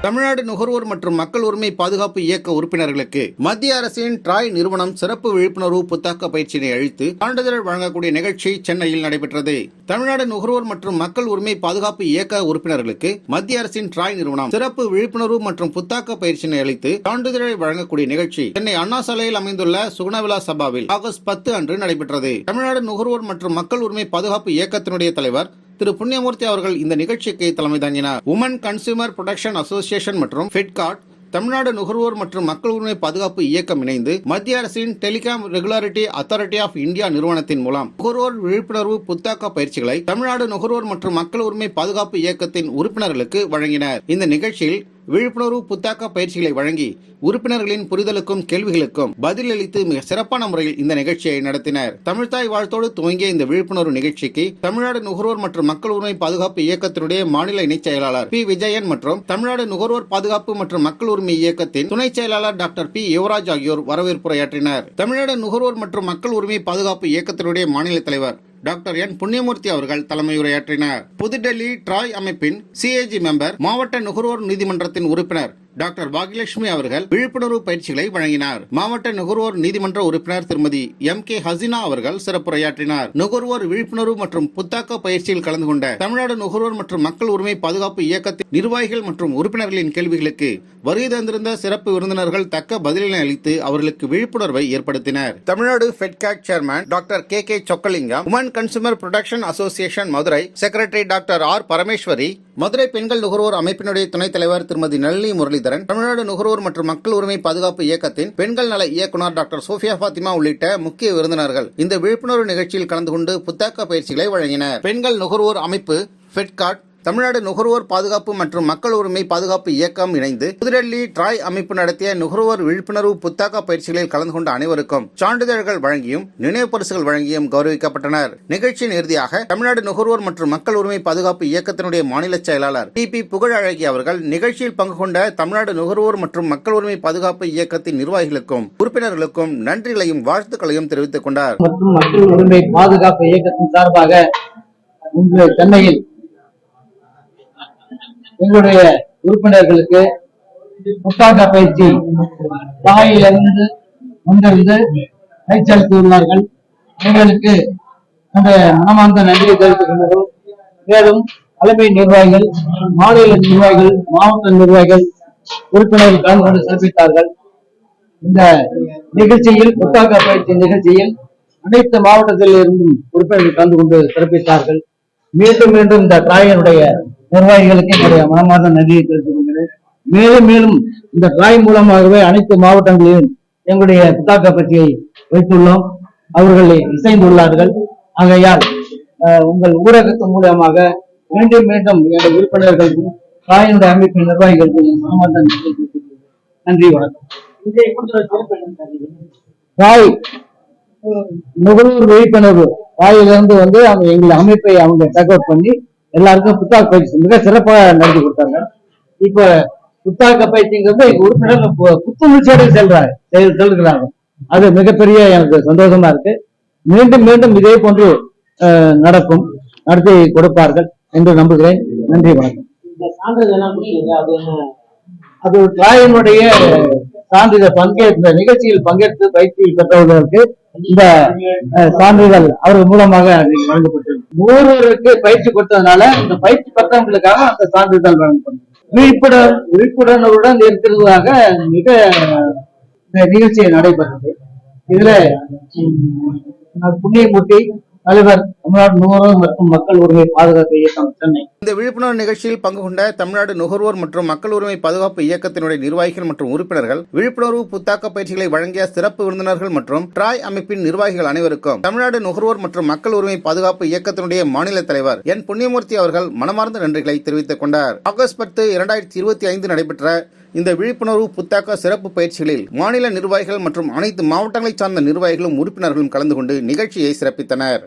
தமிழ்நாடு நுகர்வோர் மற்றும் மக்கள் உரிமை பாதுகாப்பு இயக்க உறுப்பினர்களுக்கு மத்திய அரசின் ட்ராய் நிறுவனம் சிறப்பு விழிப்புணர்வு புத்தாக்க பயிற்சியினை அளித்து சான்றிதழ் வழங்கக்கூடிய நிகழ்ச்சி சென்னையில் நடைபெற்றது. தமிழ்நாடு நுகர்வோர் மற்றும் மக்கள் உரிமை பாதுகாப்பு இயக்க உறுப்பினர்களுக்கு மத்திய அரசின் ட்ராய் நிறுவனம் சிறப்பு விழிப்புணர்வு மற்றும் புத்தாக்க பயிற்சியினை அளித்து சான்றிதழை வழங்கக்கூடிய நிகழ்ச்சி சென்னை அண்ணா சாலையில் அமைந்துள்ள சுகுணவிலா சபாவில் ஆகஸ்ட் 10 அன்று நடைபெற்றது. தமிழ்நாடு நுகர்வோர் மற்றும் மக்கள் உரிமை பாதுகாப்பு இயக்கத்தினுடைய தலைவர் திரு புண்ணியமூர்த்தி அவர்கள் இந்த நிகழ்ச்சிக்கு தலைமை தாங்கினார். உமன் கன்சியூமர் புரொடெக்ஷன் அசோசியேஷன் மற்றும் ஃபிட்காட், தமிழ்நாடு நுகர்வோர் மற்றும் மக்கள் உரிமை பாதுகாப்பு இயக்கம் இணைந்து மத்திய அரசின் telecom regulatory authority of India நிறுவனத்தின் மூலம் நுகர்வோர் விழிப்புணர்வு புத்தாக்க பயிற்சிகளை தமிழ்நாடு நுகர்வோர் மற்றும் மக்கள் உரிமை பாதுகாப்பு இயக்கத்தின் உறுப்பினர்களுக்கு வழங்கினர். இந்த நிகழ்ச்சியில் விழிப்புணர்வு புத்தாக்க பயிற்சிகளை வழங்கி உறுப்பினர்களின் புரிதலுக்கும் கேள்விகளுக்கும் பதிலளித்து மிக சிறப்பான முறையில் இந்த நிகழ்ச்சியை நடத்தினர். தமிழ்தாய் வாழ்த்தோடு துவங்கிய இந்த விழிப்புணர்வு நிகழ்ச்சிக்கு தமிழ்நாடு நுகர்வோர் மற்றும் மக்கள் உரிமை பாதுகாப்பு இயக்கத்தினுடைய மாநில இணைச் செயலாளர் பி விஜயன் மற்றும் தமிழ்நாடு நுகர்வோர் பாதுகாப்பு மற்றும் மக்கள் உரிமை இயக்கத்தின் துணை செயலாளர் டாக்டர் பி யுவராஜ் ஆகியோர் வரவேற்புரையாற்றினர். தமிழ்நாடு நுகர்வோர் மற்றும் மக்கள் உரிமை பாதுகாப்பு இயக்கத்தினுடைய மாநில தலைவர் டாக்டர் என் புண்ணியமூர்த்தி அவர்கள் தலைமையுரையாற்றினார். புதுடெல்லி ட்ராய் அமைப்பின் சிஏஜி மெம்பர், மாவட்ட நுகர்வோர் நீதிமன்றத்தின் உறுப்பினர் டாக்டர் பாகியலட்சுமி அவர்கள் விழிப்புணர்வு பயிற்சிகளை வழங்கினார். மாவட்ட நுகர்வோர் நீதிமன்ற உறுப்பினர் திருமதி MK ஹசினா அவர்கள் சிறப்புரையாற்றினார். நுகர்வோர் விழிப்புணர்வு மற்றும் புத்தாக்க பயிற்சியில் கலந்து கொண்ட தமிழ்நாடு நுகர்வோர் மற்றும் மக்கள் உரிமை பாதுகாப்பு இயக்கத்தின் நிர்வாகிகள் மற்றும் உறுப்பினர்களின் கேள்விகளுக்கு வருகை தந்திருந்த சிறப்பு விருந்தினர்கள் தக்க பதிலினை அளித்து அவர்களுக்கு விழிப்புணர்வை ஏற்படுத்தினர். Tamil Nadu FEDCOT chairman doctor KK Chockalingam, woman consumer protection association Madurai secretary doctor R Parameswari, Madurai பெண்கள் நுகர்வோர் அமைப்பினுடைய துணைத் தலைவர் திருமதி நளினி முரளிதரன், தமிழ்நாடு நுகர்வோர் மற்றும் மக்கள் உரிமை பாதுகாப்பு இயக்கத்தின் பெண்கள் நல இயக்குநர் டாக்டர் சோஃபியா ஃபாத்திமா உள்ளிட்ட முக்கிய விருந்தினர்கள் இந்த விழிப்புணர்வு நிகழ்ச்சியில் கலந்து கொண்டு புத்தாக்க பயிற்சிகளை வழங்கினர். பெண்கள் நுகர்வோர் அமைப்பு ஃபெட்காட், தமிழ்நாடு நுகர்வோர் பாதுகாப்பு மற்றும் மக்கள் உரிமை பாதுகாப்பு இயக்கம் இணைந்து புதுடெல்லி ட்ராய் அமைப்பு நடத்திய நுகர்வோர் விழிப்புணர்வு புத்தாக்க பயிற்சிகளில் கலந்து கொண்ட அனைவருக்கும் சான்றிதழ்கள் வழங்கியும் நினைவு பரிசுகள் வழங்கியும் கௌரவிக்கப்பட்டனர். நிகழ்ச்சியின் இறுதியாக தமிழ்நாடு நுகர்வோர் மற்றும் மக்கள் உரிமை பாதுகாப்பு இயக்கத்தினுடைய மாநில செயலாளர் TP புகழழகி அவர்கள் நிகழ்ச்சியில் பங்கு கொண்ட தமிழ்நாடு நுகர்வோர் மற்றும் மக்கள் உரிமை பாதுகாப்பு இயக்கத்தின் நிர்வாகிகளுக்கும் உறுப்பினர்களுக்கும் நன்றிகளையும் வாழ்த்துக்களையும் தெரிவித்துக் கொண்டார். மற்றும் மக்கள் உரிமை பாதுகாப்பு இயக்கத்தின் சார்பாக இன்று சென்னையில் எங்களுடைய உறுப்பினர்களுக்கு புத்தாக்க பயிற்சி தாயிலிருந்து வந்திருந்து பயிற்சியளித்துள்ளார்கள். எங்களுக்கு அந்த மனமார்ந்த நன்றியை தெரிவித்துக் கொண்டோம். மேலும் தலைமை நிர்வாகிகள், மாநில நிர்வாகிகள், மாவட்ட நிர்வாகிகள், உறுப்பினர்கள் கலந்து கொண்டு சிறப்பித்தார்கள். இந்த நிகழ்ச்சியில் புத்தாக்க பயிற்சி நிகழ்ச்சியில் அனைத்து மாவட்டத்தில் இருந்தும் உறுப்பினர்கள் கலந்து கொண்டு சிறப்பித்தார்கள். மீண்டும் மீண்டும் இந்த டிராயினுடைய நிர்வாகிகளுக்கு என்னுடைய மனமார்ந்த நன்றியை தெரிவித்துக் கொள்கிறேன். மேலும் மேலும் இந்த டிராய் மூலமாகவே அனைத்து மாவட்டங்களிலும் எங்களுடைய புத்தாக்க பயிற்சியை வைத்துள்ளோம். அவர்கள் இசைந்துள்ளார்கள். ஆகையால் உங்கள் ஊடகத்தின் மூலமாக மீண்டும் மீண்டும் என்னுடைய உறுப்பினர்களுக்கும் டிராயினுடைய அமைப்பின் நிர்வாகிகளுக்கும் மனமார்ந்த நன்றி, வணக்கம். டிராய் நுகர்வோர் விழிப்புணர்வு வாயிலிருந்து அவங்க எங்கள் அமைப்பை அவங்க டேக் பண்ணி எல்லாருக்கும் புத்தாக்க பயிற்சி மிக சிறப்பாக நடத்தி கொடுத்தாங்க. இப்ப புத்தாக்க பயிற்சிங்கிறது எங்க உறுப்பினர்கள் புத்துணர்ச்சியோடு செல்கிறாங்க. அது மிகப்பெரிய எனக்கு சந்தோஷமா இருக்கு. மீண்டும் மீண்டும் இதே போன்று நடக்கும், நடத்தி கொடுப்பார்கள் என்று நம்புகிறேன். நன்றி, வணக்கம். அது டிராயினுடைய சான்றிதழ் பங்கேற்ற நிகழ்ச்சியில் பங்கேற்று பயிற்சியில் பெற்றவர்களுக்கு இந்த சான்றிதழ் அவர்கள் மூலமாக வழங்கப்பட்டது. நுகர்வோருக்கு பயிற்சி கொடுத்ததுனால இந்த பயிற்சி பெற்றவங்களுக்காக அந்த சான்றிதழ் வழங்கப்பட்டது. விழிப்புணர்வுடன் இருக்கிறதாக மிக நிகழ்ச்சி நடைபெற்றது. இதுல புண்ணியமூர்த்தி தலைவர், தமிழ்நாடு நுகர்வோர் மற்றும் மக்கள் உரிமை பாதுகாப்பு இயக்கம் சென்னை. இந்த விழிப்புணர்வு நிகழ்ச்சியில் பங்கு கொண்ட தமிழ்நாடு நுகர்வோர் மற்றும் மக்கள் உரிமை பாதுகாப்பு இயக்கத்தினுடைய நிர்வாகிகள் மற்றும் உறுப்பினர்கள், விழிப்புணர்வு புத்தாக்க பயிற்சிகளை வழங்கிய சிறப்பு விருந்தினர்கள் மற்றும் ட்ராய் அமைப்பின் நிர்வாகிகள் அனைவருக்கும் தமிழ்நாடு நுகர்வோர் மற்றும் மக்கள் உரிமை பாதுகாப்பு இயக்கத்தினுடைய மாநில தலைவர் என் புண்ணியமூர்த்தி அவர்கள் மனமார்ந்த நன்றிகளை தெரிவித்துக் கொண்டார். ஆகஸ்ட் 10, 2025 நடைபெற்ற இந்த விழிப்புணர்வு புத்தாக்க சிறப்பு பயிற்சிகளில் மாநில நிர்வாகிகள் மற்றும் அனைத்து மாவட்டங்களைச் சார்ந்த நிர்வாகிகளும் உறுப்பினர்களும் கலந்து கொண்டு நிகழ்ச்சியை சிறப்பித்தனர்.